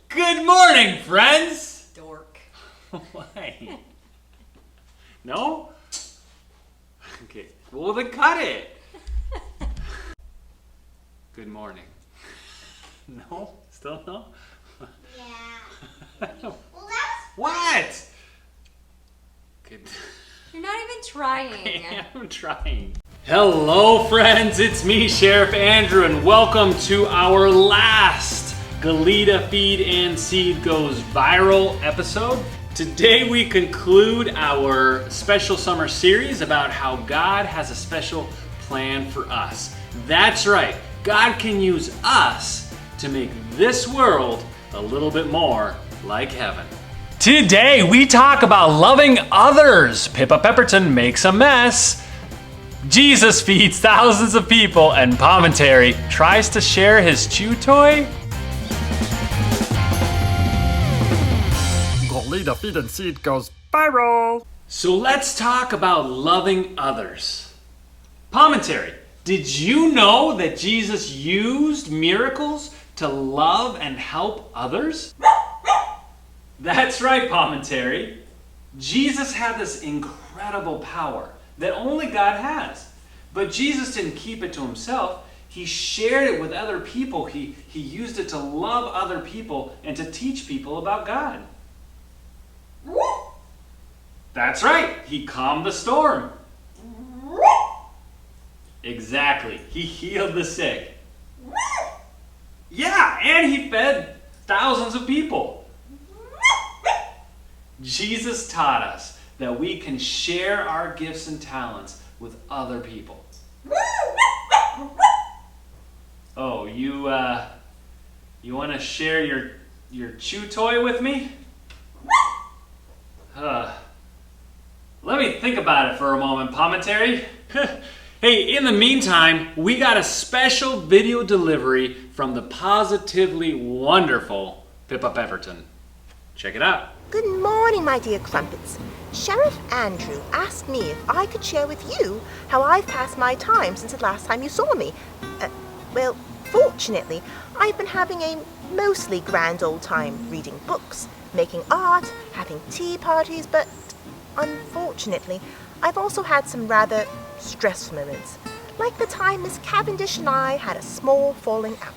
Good morning, friends! Dork. Why? No? Okay, well then cut it! Good morning. No? Still no? Yeah. Well, What? Good. You're not even trying. I'm trying. Hello, friends. It's me, Sheriff Andrew, and welcome to our last Galita Feed and Seed Goes Viral episode. Today we conclude our special summer series about how God has a special plan for us. That's right. God can use us to make this world a little bit more like heaven. Today we talk about loving others. Pippa Pepperton makes a mess. Jesus feeds thousands of people, and Pawminteri tries to share his chew toy. Galita Feed and Seed Goes Viral. So let's talk about loving others. Pawminteri, did you know that Jesus used miracles to love and help others? That's right, Pawminteri. Jesus had this incredible power that only God has. But Jesus didn't keep it to himself. He shared it with other people. He used it to love other people and to teach people about God. That's right. He calmed the storm. Exactly. He healed the sick. Yeah, and he fed thousands of people. Jesus taught us that we can share our gifts and talents with other people. Oh, you want to share your chew toy with me? Let me think about it for a moment, Pawminteri. Hey, in the meantime, we got a special video delivery from the positively wonderful Pippa Pepperton. Check it out. Good morning, my dear crumpets. Sheriff Andrew asked me if I could share with you how I've passed my time since the last time you saw me. Well, fortunately, I've been having a mostly grand old time reading books, making art, having tea parties, but unfortunately, I've also had some rather stressful moments, like the time Miss Cavendish and I had a small falling out.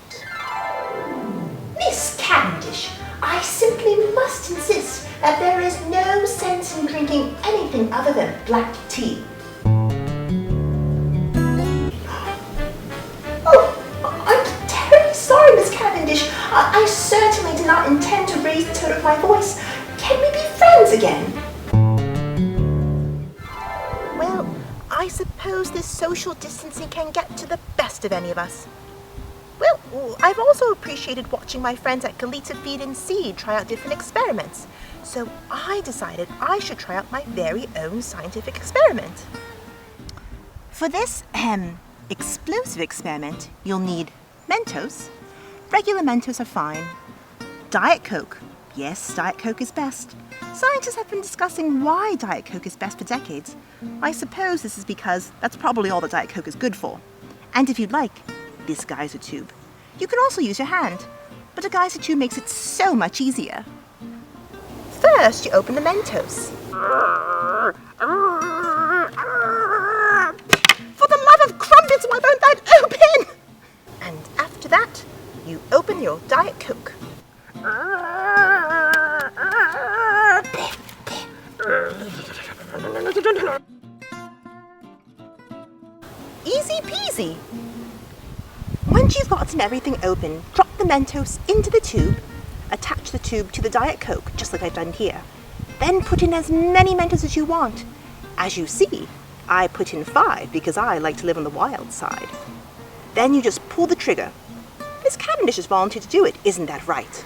Miss Cavendish, I simply must insist that there is no sense in drinking anything other than black tea. Oh, I'm terribly sorry, Miss Cavendish. I certainly did not intend to raise the tone of my voice. Can we be friends again? Well, I suppose this social distancing can get to the best of any of us. Well, I've also appreciated watching my friends at Galita Feed and Seed try out different experiments. So I decided I should try out my very own scientific experiment. For this explosive experiment, you'll need Mentos. Regular Mentos are fine. Diet Coke. Yes, Diet Coke is best. Scientists have been discussing why Diet Coke is best for decades. I suppose this is because that's probably all that Diet Coke is good for. And if you'd like, this geyser tube. You can also use your hand, but a geyser tube makes it so much easier. First, you open the Mentos. For the love of crumpets, why won't that open? And after that, you open your Diet Coke. Easy peasy. Once you've gotten everything open, drop the Mentos into the tube, attach the tube to the Diet Coke, just like I've done here. Then put in as many Mentos as you want. As you see, I put in 5 because I like to live on the wild side. Then you just pull the trigger. Miss Cavendish has volunteered to do it, isn't that right?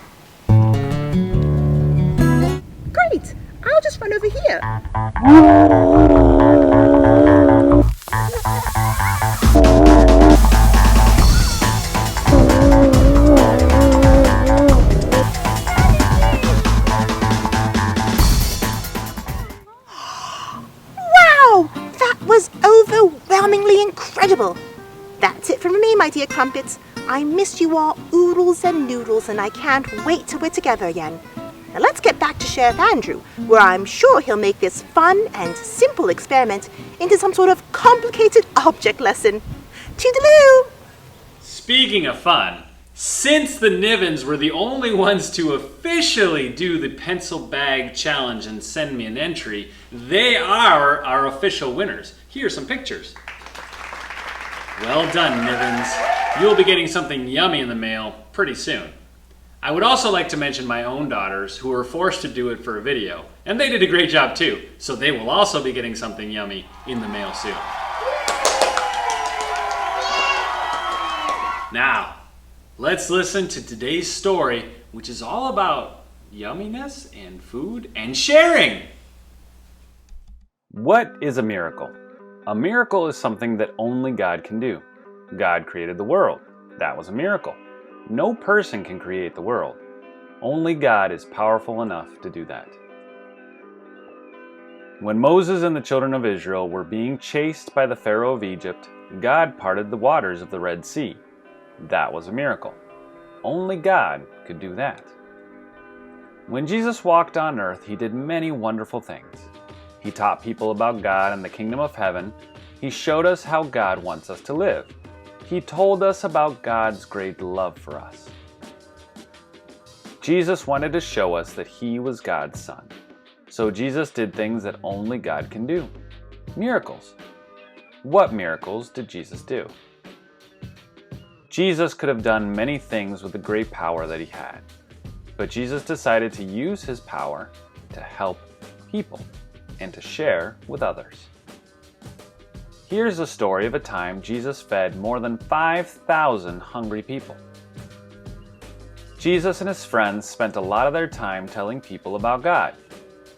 Great! I'll just run over here. Wow! That was overwhelmingly incredible. That's it from me, my dear crumpets. I miss you all oodles and noodles, and I can't wait till we're together again. Now let's get back to Sheriff Andrew, where I'm sure he'll make this fun and simple experiment into some sort of complicated object lesson. Toodaloo! Speaking of fun, since the Nivens were the only ones to officially do the pencil bag challenge and send me an entry, they are our official winners. Here are some pictures. Well done, Nivens. You'll be getting something yummy in the mail pretty soon. I would also like to mention my own daughters who were forced to do it for a video, and they did a great job too, so they will also be getting something yummy in the mail soon. Now, let's listen to today's story, which is all about yumminess and food and sharing. What is a miracle? A miracle is something that only God can do. God created the world. That was a miracle. No person can create the world. Only God is powerful enough to do that. When Moses and the children of Israel were being chased by the Pharaoh of Egypt, God parted the waters of the Red Sea. That was a miracle. Only God could do that. When Jesus walked on earth, he did many wonderful things. He taught people about God and the kingdom of heaven. He showed us how God wants us to live. He told us about God's great love for us. Jesus wanted to show us that he was God's son. So Jesus did things that only God can do. Miracles. What miracles did Jesus do? Jesus could have done many things with the great power that he had. But Jesus decided to use his power to help people and to share with others. Here's a story of a time Jesus fed more than 5,000 hungry people. Jesus and his friends spent a lot of their time telling people about God.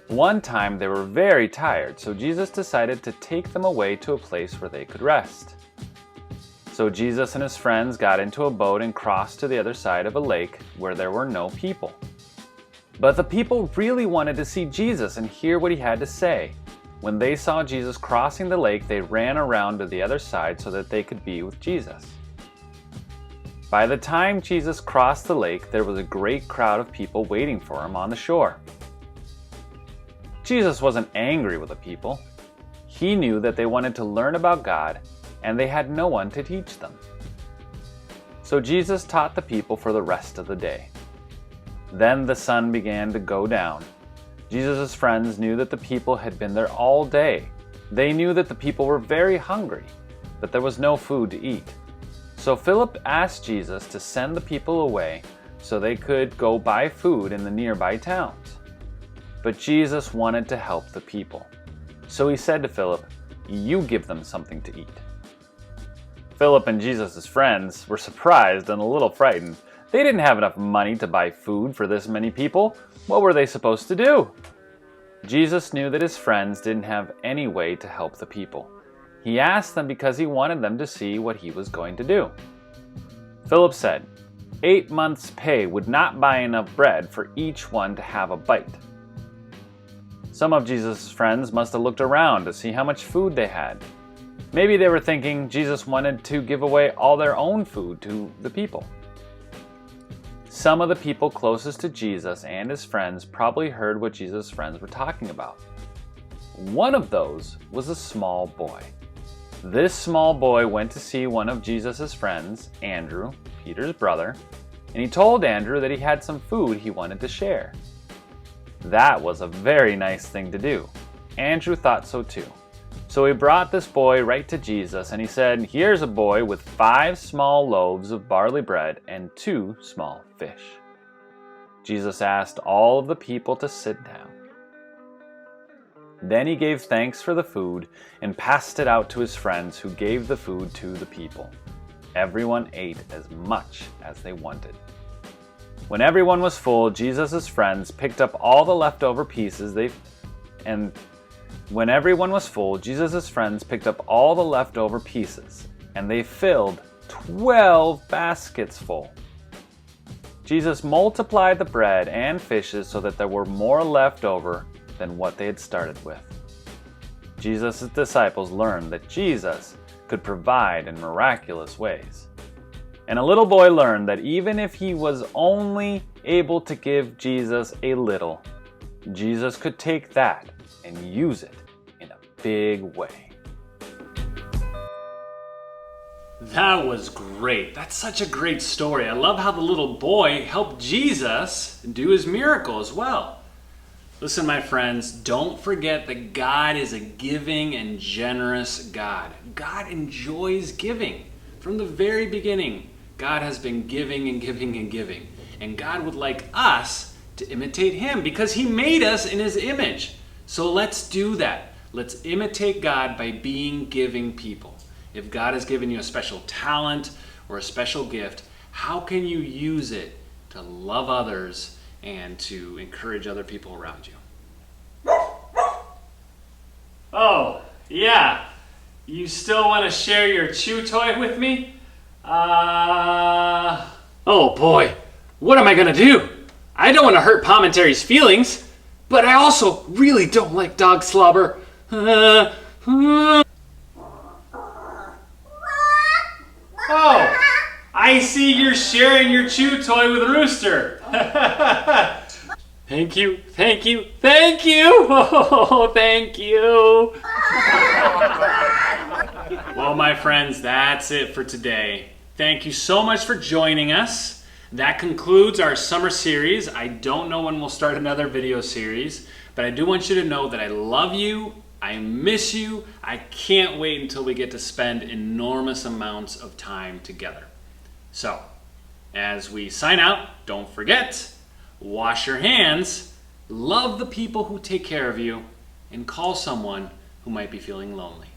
One time they were very tired, so Jesus decided to take them away to a place where they could rest. So Jesus and his friends got into a boat and crossed to the other side of a lake where there were no people. But the people really wanted to see Jesus and hear what he had to say. When they saw Jesus crossing the lake, they ran around to the other side so that they could be with Jesus. By the time Jesus crossed the lake, there was a great crowd of people waiting for him on the shore. Jesus wasn't angry with the people. He knew that they wanted to learn about God, and they had no one to teach them. So Jesus taught the people for the rest of the day. Then the sun began to go down. Jesus' friends knew that the people had been there all day. They knew that the people were very hungry, but there was no food to eat. So Philip asked Jesus to send the people away so they could go buy food in the nearby towns. But Jesus wanted to help the people. So he said to Philip, "You give them something to eat." Philip and Jesus' friends were surprised and a little frightened. They didn't have enough money to buy food for this many people. What were they supposed to do? Jesus knew that his friends didn't have any way to help the people. He asked them because he wanted them to see what he was going to do. Philip said, 8 months' pay would not buy enough bread for each one to have a bite. Some of Jesus' friends must have looked around to see how much food they had. Maybe they were thinking Jesus wanted to give away all their own food to the people. Some of the people closest to Jesus and his friends probably heard what Jesus' friends were talking about. One of those was a small boy. This small boy went to see one of Jesus' friends, Andrew, Peter's brother, and he told Andrew that he had some food he wanted to share. That was a very nice thing to do. Andrew thought so too. So he brought this boy right to Jesus and he said, "Here's a boy with 5 small loaves of barley bread and 2 small fish." Jesus asked all of the people to sit down. Then he gave thanks for the food and passed it out to his friends, who gave the food to the people. Everyone ate as much as they wanted. When everyone was full, Jesus' friends picked up all the leftover pieces When everyone was full, Jesus' friends picked up all the leftover pieces, and they filled 12 baskets full. Jesus multiplied the bread and fishes so that there were more left over than what they had started with. Jesus' disciples learned that Jesus could provide in miraculous ways. And a little boy learned that even if he was only able to give Jesus a little, Jesus could take that and use it in a big way. That was great. That's such a great story. I love how the little boy helped Jesus do his miracle as well. Listen, my friends, don't forget that God is a giving and generous God. God enjoys giving. From the very beginning, God has been giving and giving and giving. And God would like us to imitate Him because He made us in His image. So let's do that. Let's imitate God by being giving people. If God has given you a special talent or a special gift, how can you use it to love others and to encourage other people around you? Oh, yeah. You still want to share your chew toy with me? Oh boy, what am I gonna do? I don't want to hurt Pawminteri's feelings, but I also really don't like dog slobber. Oh, I see you're sharing your chew toy with Rooster. Thank you, thank you, thank you. Oh, thank you. Well, my friends, that's it for today. Thank you so much for joining us. That concludes our summer series. I don't know when we'll start another video series, but I do want you to know that I love you. I miss you. I can't wait until we get to spend enormous amounts of time together. So, as we sign out, don't forget, wash your hands, love the people who take care of you, and call someone who might be feeling lonely.